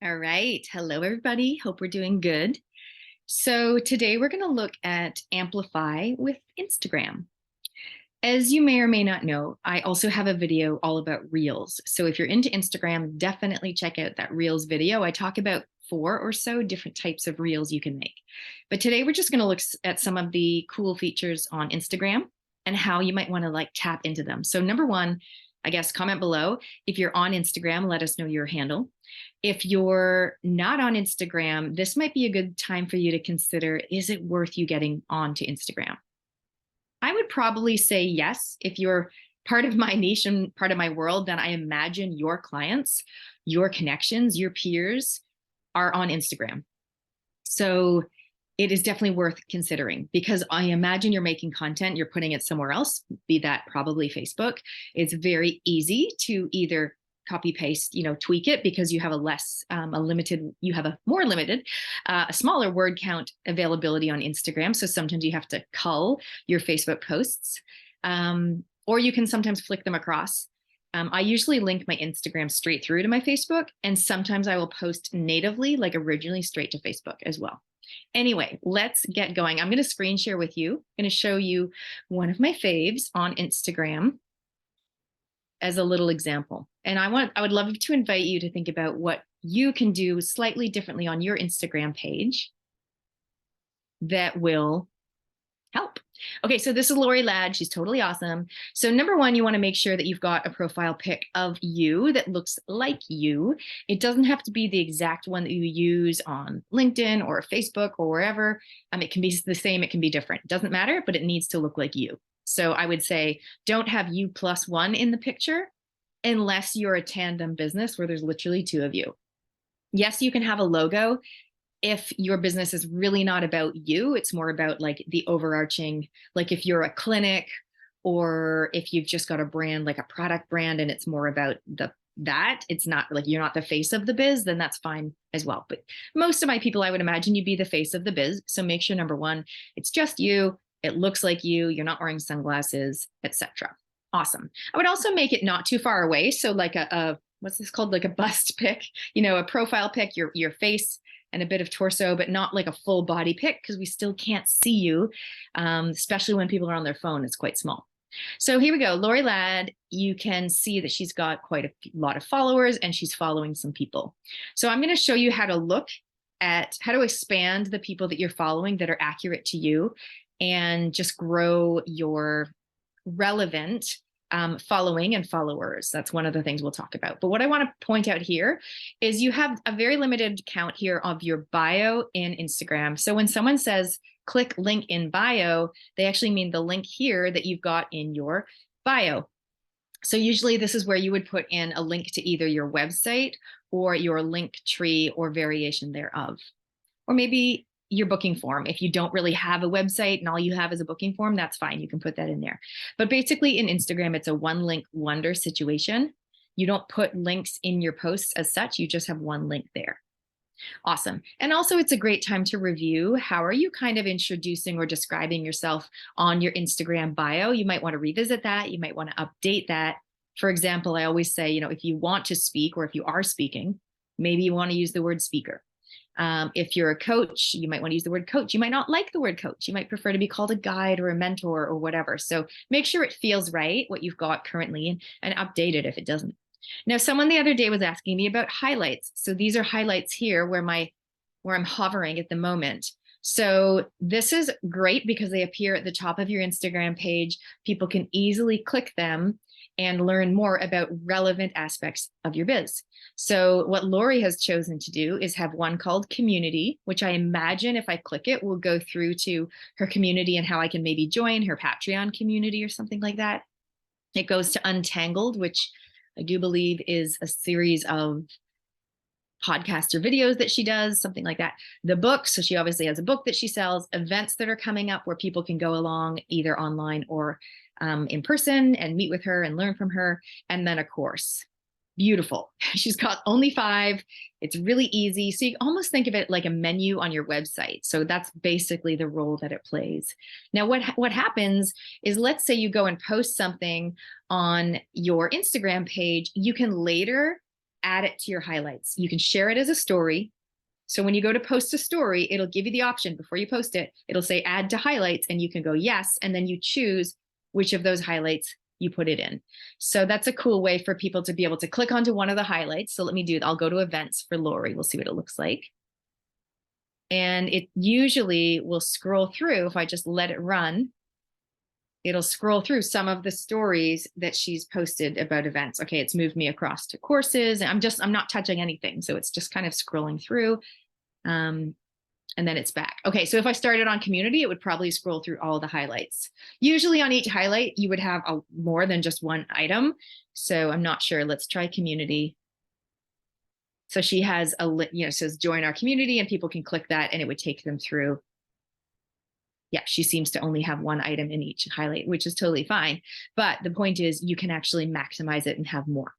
All right. Hello, everybody. Hope we're doing good. So today we're going to look at Amplify with Instagram. As you may or may not know, I also have a video all about Reels. So if you're into Instagram, definitely check out that Reels video. I talk about 4 or so different types of Reels you can make. But today we're just going to look at some of the cool features on Instagram and how you might want to tap into them. So number one, I guess comment below. If you're on Instagram, let us know your handle. If you're not on Instagram, this might be a good time for you to consider, is it worth you getting onto Instagram? I would probably say yes. If you're part of my niche and part of my world, then I imagine your clients, your connections, your peers are on Instagram. So it is definitely worth considering because I imagine you're making content, you're putting it somewhere else, be that probably Facebook. It's very easy to either copy paste, tweak it because you have a more limited, a smaller word count availability on Instagram. So sometimes you have to cull your Facebook posts, or you can sometimes flick them across. I usually link my Instagram straight through to my Facebook, and sometimes I will post natively, like originally straight to Facebook as well. Anyway, let's get going. I'm going to screen share with you. I'm going to show you one of my faves on Instagram as a little example. And I would love to invite you to think about what you can do slightly differently on your Instagram page that will help. Okay, so this is Lori Ladd. She's totally awesome. So number one, you want to make sure that you've got a profile pic of you that looks like you. It doesn't have to be the exact one that you use on LinkedIn or Facebook or wherever. It can be the same, it can be different. It doesn't matter, but it needs to look like you. So I would say don't have you plus one in the picture unless you're a tandem business where there's literally two of you. Yes, you can have a logo if your business is really not about you. It's more about like the overarching, like if you're a clinic or if you've just got a brand, like a product brand, and it's more about that, it's not like you're not the face of the biz, then that's fine as well. But most of my people, I would imagine you'd be the face of the biz. So make sure number one, it's just you. It looks like you're not wearing sunglasses, etc. Awesome. I would also make it not too far away. So like a what's this called? Like a bust pic, a profile pic, your face and a bit of torso, but not like a full body pic because we still can't see you, especially when people are on their phone. It's quite small. So here we go. Lori Ladd, you can see that she's got quite a lot of followers and she's following some people. So I'm going to show you how to look at how to expand the people that you're following that are accurate to you and just grow your relevant following and followers. That's one of the things we'll talk about. But what I want to point out here is you have a very limited count here of your bio in Instagram. So when someone says click link in bio, they actually mean the link here that you've got in your bio. So usually this is where you would put in a link to either your website or your link tree or variation thereof. Or maybe your booking form. If you don't really have a website and all you have is a booking form, that's fine. You can put that in there. But basically in Instagram, it's a one link wonder situation. You don't put links in your posts as such. You just have one link there. Awesome. And also it's a great time to review. How are you kind of introducing or describing yourself on your Instagram bio? You might want to revisit that. You might want to update that. For example, I always say, if you want to speak or if you are speaking, maybe you want to use the word speaker. If you're a coach, you might want to use the word coach. You might not like the word coach. You might prefer to be called a guide or a mentor or whatever. So make sure it feels right, what you've got currently, and update it if it doesn't. Now, someone the other day was asking me about highlights. So these are highlights here where I'm hovering at the moment. So this is great because they appear at the top of your Instagram page. People can easily click them and learn more about relevant aspects of your biz. So what Lori has chosen to do is have one called community, which I imagine if I click it, will go through to her community and how I can maybe join her Patreon community or something like that. It goes to Untangled, which I do believe is a series of podcasts or videos that she does, something like that. The book, so she obviously has a book that she sells, events that are coming up where people can go along either online or in person and meet with her and learn from her. And then a course. Beautiful. She's got only 5. It's really easy. So you almost think of it like a menu on your website. So that's basically the role that it plays. Now, what happens is, let's say you go and post something on your Instagram page, you can later add it to your highlights. You can share it as a story. So when you go to post a story, it'll give you the option before you post it. It'll say add to highlights, and you can go yes, and then you choose which of those highlights you put it in. So that's a cool way for people to be able to click onto one of the highlights. So let me do it. I'll go to events for Lori. We'll see what it looks like. And it usually will scroll through. If I just let it run, it'll scroll through some of the stories that she's posted about events. Okay, it's moved me across to courses. I'm not touching anything. So it's just kind of scrolling through. And then it's back. Okay, so if I started on community, it would probably scroll through all the highlights. Usually on each highlight, you would have more than just one item. So I'm not sure. Let's try community. So she has says join our community, and people can click that and it would take them through. Yeah, she seems to only have one item in each highlight, which is totally fine. But the point is you can actually maximize it and have more.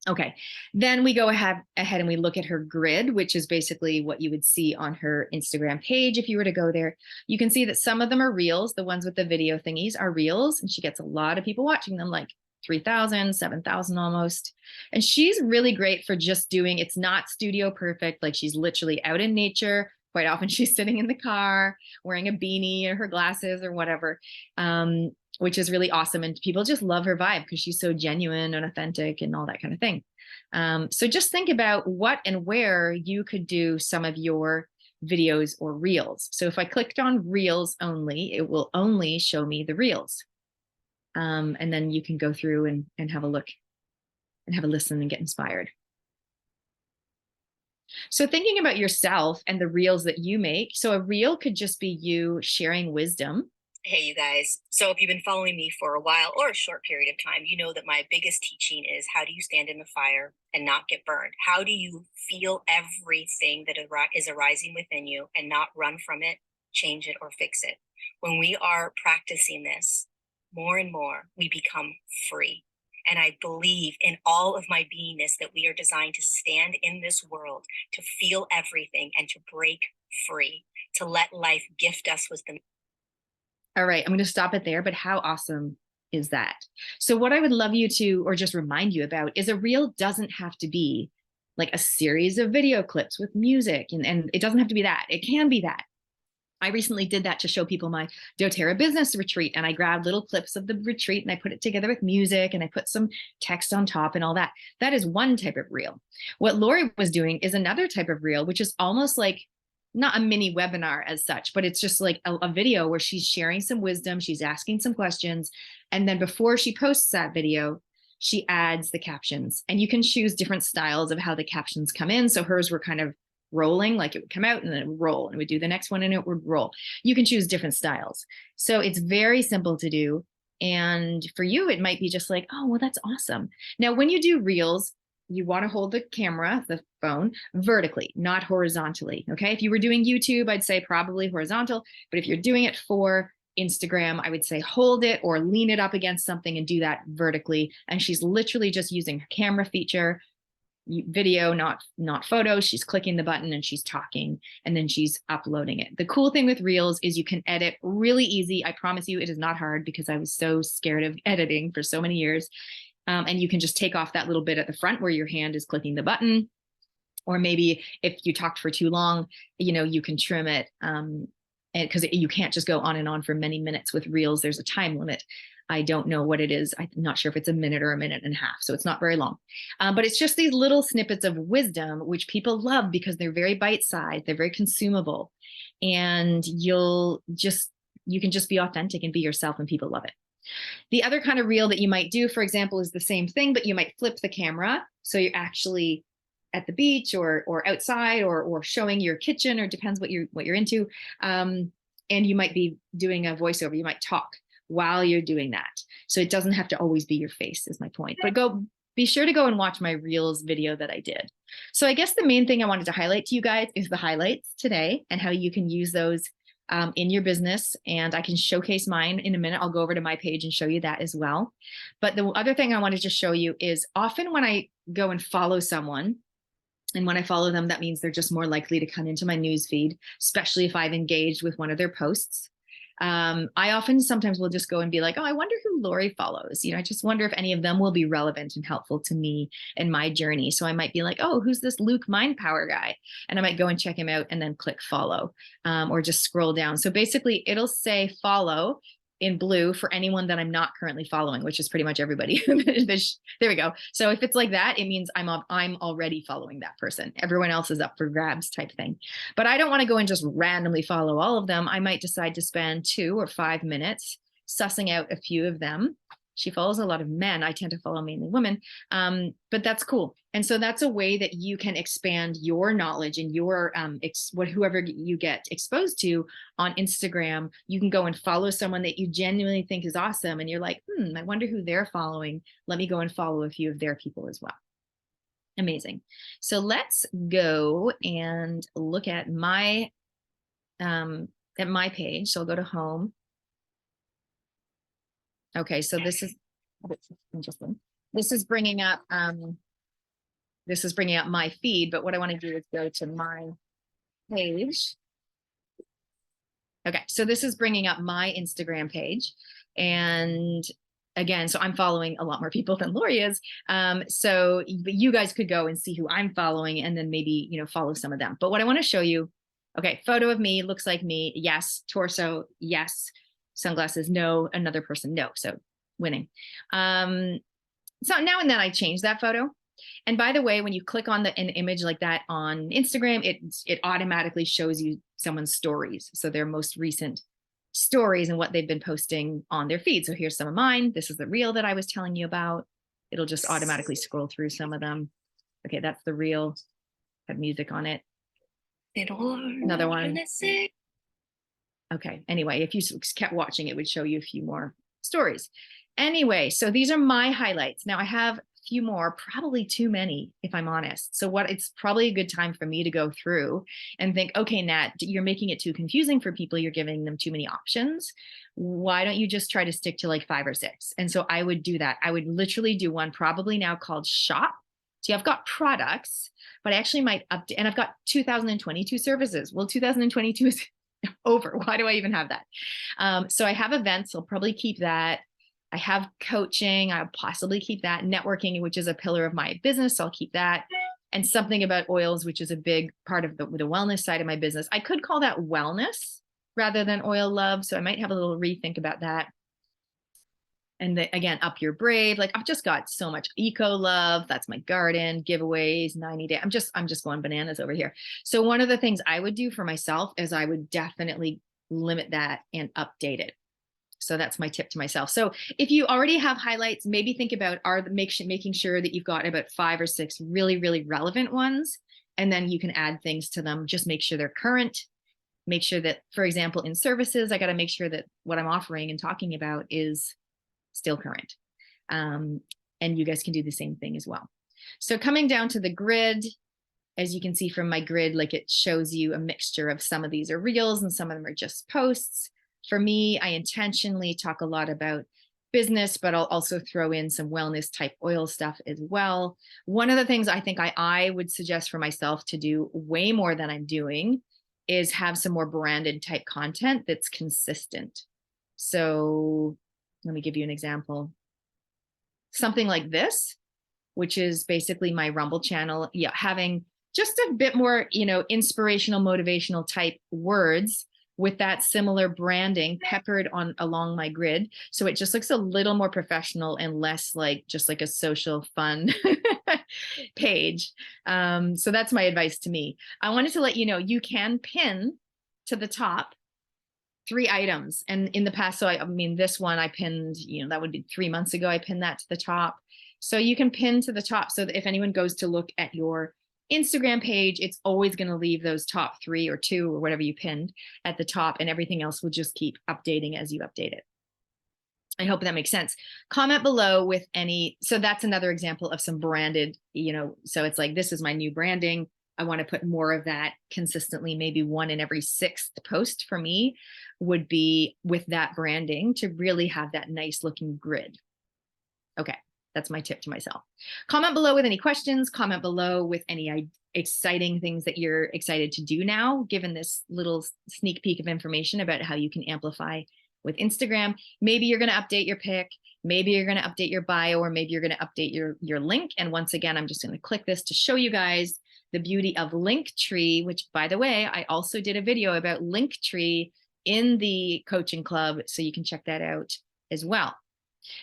Okay, then we go ahead and we look at her grid, which is basically what you would see on her Instagram page if you were to go there. You can see that some of them are reels. The ones with the video thingies are reels, and she gets a lot of people watching them, like 3,000, 7,000 almost. And she's really great for just doing, it's not studio perfect, like she's literally out in nature. Quite often she's sitting in the car wearing a beanie or her glasses or whatever, which is really awesome. And people just love her vibe because she's so genuine and authentic and all that kind of thing. So just think about what and where you could do some of your videos or reels. So if I clicked on reels only, it will only show me the reels. And then you can go through and have a look and have a listen and get inspired. So thinking about yourself and the reels that you make. So a reel could just be you sharing wisdom. Hey, you guys. So if you've been following me for a while or a short period of time, you know that my biggest teaching is how do you stand in the fire and not get burned? How do you feel everything that is arising within you and not run from it, change it, or fix it? When we are practicing this more and more, we become free. And I believe in all of my beingness that we are designed to stand in this world, to feel everything and to break free, to let life gift us with the. All right, I'm going to stop it there, but how awesome is that? So what I would love you to, or just remind you about, is a reel doesn't have to be like a series of video clips with music, and it doesn't have to be that. It can be that. I recently did that to show people my doTERRA business retreat, and I grabbed little clips of the retreat and I put it together with music and I put some text on top and all that. That is one type of reel. What Lori was doing is another type of reel, which is almost like not a mini webinar as such, but it's just like a video where she's sharing some wisdom, she's asking some questions, and then before she posts that video, she adds the captions. And you can choose different styles of how the captions come in. So hers were kind of rolling, like it would come out and then it would roll, and it would do the next one and it would roll. You can choose different styles. So it's very simple to do. And for you, it might be just like, oh, well, that's awesome. Now, when you do reels, you want to hold the camera, the phone, vertically, not horizontally. Okay. If you were doing YouTube, I'd say probably horizontal. But if you're doing it for Instagram, I would say hold it or lean it up against something and do that vertically. And she's literally just using her camera feature, video, not photos. She's clicking the button and she's talking, and then she's uploading it. The cool thing with reels is you can edit really easy. I promise you it is not hard, because I was so scared of editing for so many years. And you can just take off that little bit at the front where your hand is clicking the button. Or maybe if you talked for too long, you can trim it, because you can't just go on and on for many minutes with reels. There's a time limit. I don't know what it is. I'm not sure if it's a minute or a minute and a half. So it's not very long. But it's just these little snippets of wisdom, which people love because they're very bite-sized. They're very consumable. And you can just be authentic and be yourself, and people love it. The other kind of reel that you might do, for example, is the same thing, but you might flip the camera. So you're actually at the beach or outside or showing your kitchen, or depends what you're into. And you might be doing a voiceover. You might talk while you're doing that. So it doesn't have to always be your face, is my point. But be sure to go and watch my reels video that I did. So I guess the main thing I wanted to highlight to you guys is the highlights today and how you can use those in your business. And I can showcase mine in a minute. I'll go over to my page and show you that as well. But the other thing I wanted to show you is often when I go and follow someone, and when I follow them, that means they're just more likely to come into my news feed, especially if I've engaged with one of their posts. I often sometimes will just go and be like, oh, I wonder who Lori follows. I just wonder if any of them will be relevant and helpful to me in my journey. So I might be like, oh, who's this Luke Mind Power guy? And I might go and check him out and then click follow, or just scroll down. So basically it'll say follow in blue for anyone that I'm not currently following, which is pretty much everybody. There we go. So if it's like that, it means I'm already following that person. Everyone else is up for grabs type thing. But I don't want to go and just randomly follow all of them. I might decide to spend 2 or 5 minutes sussing out a few of them. She follows a lot of men. I tend to follow mainly women, but that's cool. And so that's a way that you can expand your knowledge and your whoever you get exposed to on Instagram. You can go and follow someone that you genuinely think is awesome, and you're like, I wonder who they're following. Let me go and follow a few of their people as well. Amazing. So let's go and look at my page. So I'll go to home. Okay, so this is interesting. This is bringing up my feed, but what I want to do is go to my page. Okay, so this is bringing up my Instagram page, and again, so I'm following a lot more people than Lori is. So you guys could go and see who I'm following, and then maybe follow some of them. But what I want to show you, okay, photo of me, looks like me, yes. Torso, yes. Sunglasses, no. Another person, no. So winning. So now and then I change that photo. And by the way, when you click on an image like that on Instagram, it automatically shows you someone's stories. So their most recent stories and what they've been posting on their feed. So here's some of mine. This is the reel that I was telling you about. It'll just automatically scroll through some of them. Okay, that's the reel. Had music on it. Another one. Okay, anyway, if you kept watching, it would show you a few more stories. Anyway, so these are my highlights. Now I have a few more, probably too many, if I'm honest. So it's probably a good time for me to go through and think, okay, Nat, you're making it too confusing for people. You're giving them too many options. Why don't you just try to stick to like 5 or 6? And so I would do that. I would literally do one probably now called shop. See, I've got products, but I actually might update, and I've got 2022 services. Well, 2022 is over. Why do I even have that? So I have events. I'll probably keep that. I have coaching. I'll possibly keep that. Networking, which is a pillar of my business. So I'll keep that. And something about oils, which is a big part of the wellness side of my business. I could call that wellness rather than oil love. So I might have a little rethink about that. And again, up your brave. Like I've just got so much eco love. That's my garden, giveaways, 90 day. I'm just going bananas over here. So one of the things I would do for myself is I would definitely limit that and update it. So that's my tip to myself. So if you already have highlights, maybe think about making sure that you've got about 5 or 6 really, really relevant ones. And then you can add things to them. Just make sure they're current. Make sure that, for example, in services, I got to make sure that what I'm offering and talking about is still current. And you guys can do the same thing as well. So coming down to the grid, as you can see from my grid, like it shows you a mixture of some of these are reels and some of them are just posts. For me, I intentionally talk a lot about business, but I'll also throw in some wellness type oil stuff as well. One of the things I think I would suggest for myself to do way more than I'm doing is have some more branded type content that's consistent. So let me give you an example. Something like this, which is basically my Rumble channel. Yeah, having just a bit more, inspirational, motivational type words with that similar branding peppered along my grid. So it just looks a little more professional and less like just like a social fun page. So that's my advice to me. I wanted to let you know, you can pin to the top 3 items. And in the past, so I mean, this one I pinned, that would be 3 months ago, I pinned that to the top. So you can pin to the top so that if anyone goes to look at your Instagram page, it's always going to leave those top 3 or 2 or whatever you pinned at the top, and everything else will just keep updating as you update it. I hope that makes sense. Comment below with so that's another example of some branded, so it's like, this is my new branding. I want to put more of that consistently. Maybe 1 in every 6th post for me would be with that branding to really have that nice looking grid. Okay. That's my tip to myself. Comment below with any questions, comment below with any exciting things that you're excited to do now, given this little sneak peek of information about how you can amplify with Instagram. Maybe you're going to update your pic, maybe you're going to update your bio, or maybe you're going to update your link. And once again, I'm just going to click this to show you guys the beauty of Linktree, which, by the way, I also did a video about Linktree in the coaching club, so you can check that out as well.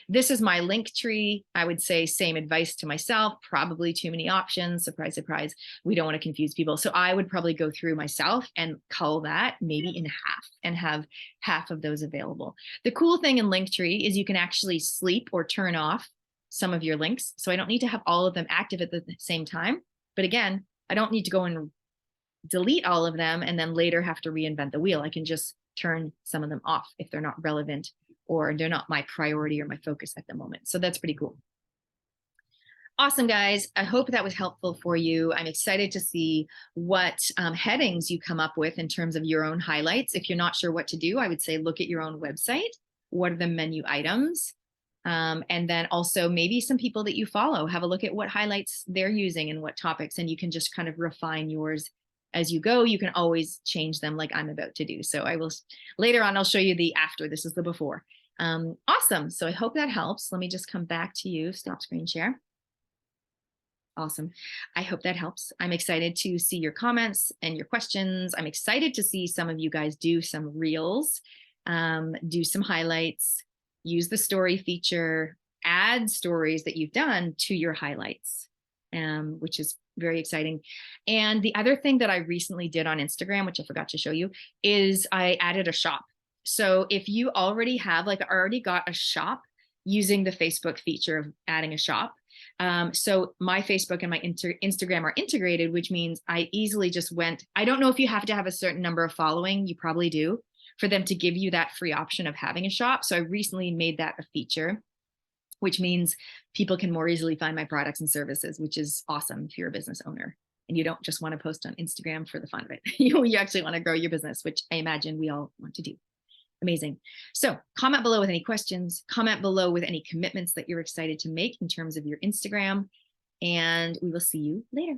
This is my Linktree. I would say same advice to myself, probably too many options. Surprise, surprise. We don't want to confuse people. So I would probably go through myself and cull that maybe in half and have half of those available. The cool thing in Linktree is you can actually sleep or turn off some of your links. So I don't need to have all of them active at the same time. But again, I don't need to go and delete all of them and then later have to reinvent the wheel. I can just turn some of them off if they're not relevant or they're not my priority or my focus at the moment. So that's pretty cool. Awesome, guys. I hope that was helpful for you. I'm excited to see what headings you come up with in terms of your own highlights. If you're not sure what to do, I would say look at your own website. What are the menu items? And then also maybe some people that you follow, have a look at what highlights they're using and what topics, and you can just kind of refine yours as you go. You can always change them like I'm about to do. So I will, later on, I'll show you the after. This is the before. Awesome. So I hope that helps. Let me just come back to you. Stop screen share. Awesome. I hope that helps. I'm excited to see your comments and your questions. I'm excited to see some of you guys do some reels, do some highlights, use the story feature, add stories that you've done to your highlights, which is very exciting. And the other thing that I recently did on Instagram, which I forgot to show you, is I added a shop. So if you already have, like I already got a shop using the Facebook feature of adding a shop. So my Facebook and my Instagram are integrated, which means I easily just went, I don't know if you have to have a certain number of following, you probably do, for them to give you that free option of having a shop. So I recently made that a feature, which means people can more easily find my products and services, which is awesome if you're a business owner and you don't just want to post on Instagram for the fun of it. You actually want to grow your business, which I imagine we all want to do. Amazing. So comment below with any questions, comment below with any commitments that you're excited to make in terms of your Instagram, and we will see you later.